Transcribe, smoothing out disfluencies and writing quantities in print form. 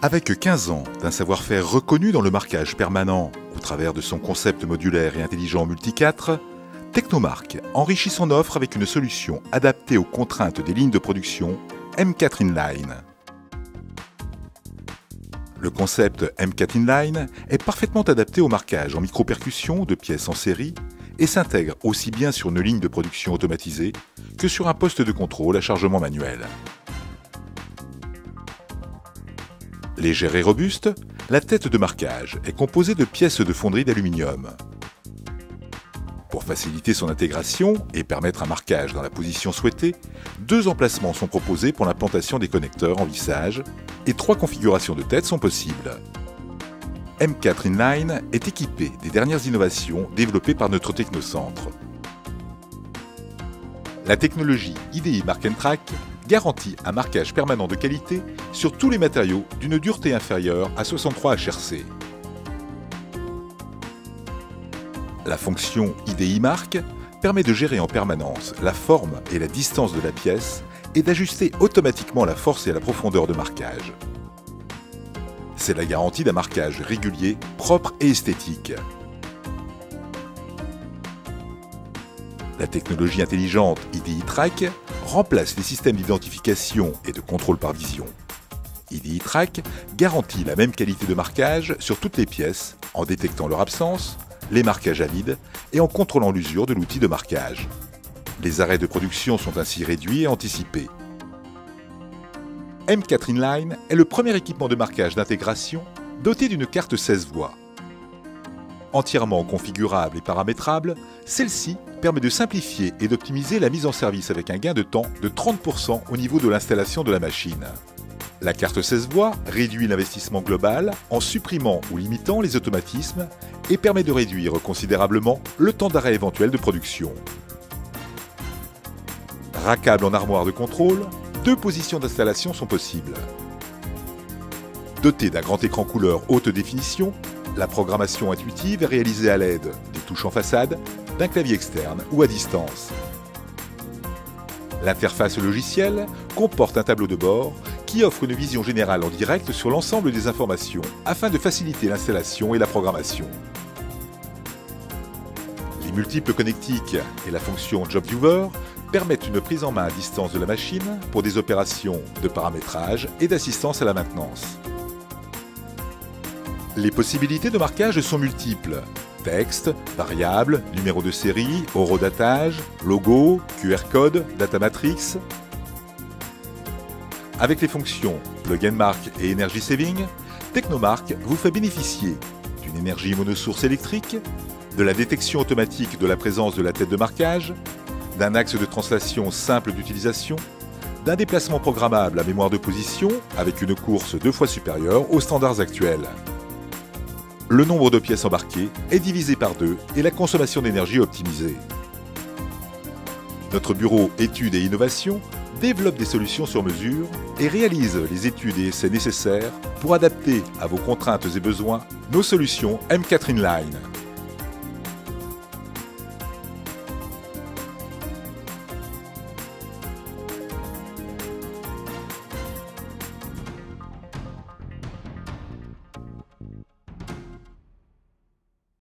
Avec 15 ans d'un savoir-faire reconnu dans le marquage permanent au travers de son concept modulaire et intelligent multi-4, Technomark enrichit son offre avec une solution adaptée aux contraintes des lignes de production M4 Inline. Le concept M4 Inline est parfaitement adapté au marquage en micro-percussion de pièces en série et s'intègre aussi bien sur une ligne de production automatisée que sur un poste de contrôle à chargement manuel. Légère et robuste, la tête de marquage est composée de pièces de fonderie d'aluminium. Pour faciliter son intégration et permettre un marquage dans la position souhaitée, 2 emplacements sont proposés pour l'implantation des connecteurs en vissage et 3 configurations de tête sont possibles. M4 Inline est équipé des dernières innovations développées par notre technocentre. La technologie IDI Mark & Track garantit un marquage permanent de qualité sur tous les matériaux d'une dureté inférieure à 63 HRC. La fonction IDI Mark permet de gérer en permanence la forme et la distance de la pièce et d'ajuster automatiquement la force et la profondeur de marquage. C'est la garantie d'un marquage régulier, propre et esthétique. La technologie intelligente IDI Track remplace les systèmes d'identification et de contrôle par vision. IDI Track garantit la même qualité de marquage sur toutes les pièces en détectant leur absence, les marquages à vide et en contrôlant l'usure de l'outil de marquage. Les arrêts de production sont ainsi réduits et anticipés. M4 Inline est le premier équipement de marquage d'intégration doté d'une carte 16 voies. Entièrement configurable et paramétrable, celle-ci permet de simplifier et d'optimiser la mise en service avec un gain de temps de 30% au niveau de l'installation de la machine. La carte 16 voies réduit l'investissement global en supprimant ou limitant les automatismes et permet de réduire considérablement le temps d'arrêt éventuel de production. Rackable en armoire de contrôle, 2 positions d'installation sont possibles. Doté d'un grand écran couleur haute définition, la programmation intuitive est réalisée à l'aide des touches en façade, d'un clavier externe ou à distance. L'interface logicielle comporte un tableau de bord qui offre une vision générale en direct sur l'ensemble des informations afin de faciliter l'installation et la programmation. Les multiples connectiques et la fonction Job Viewer permettent une prise en main à distance de la machine pour des opérations de paramétrage et d'assistance à la maintenance. Les possibilités de marquage sont multiples. Texte, variable, numéro de série, horodatage, logo, QR code, data matrix. Avec les fonctions Plug and Mark et Energy Saving, Technomark vous fait bénéficier d'une énergie monosource électrique, de la détection automatique de la présence de la tête de marquage, d'un axe de translation simple d'utilisation, d'un déplacement programmable à mémoire de position avec une course 2 fois supérieure aux standards actuels. Le nombre de pièces embarquées est divisé par 2 et la consommation d'énergie optimisée. Notre bureau Études et Innovations développe des solutions sur mesure et réalise les études et essais nécessaires pour adapter à vos contraintes et besoins nos solutions M4 Inline.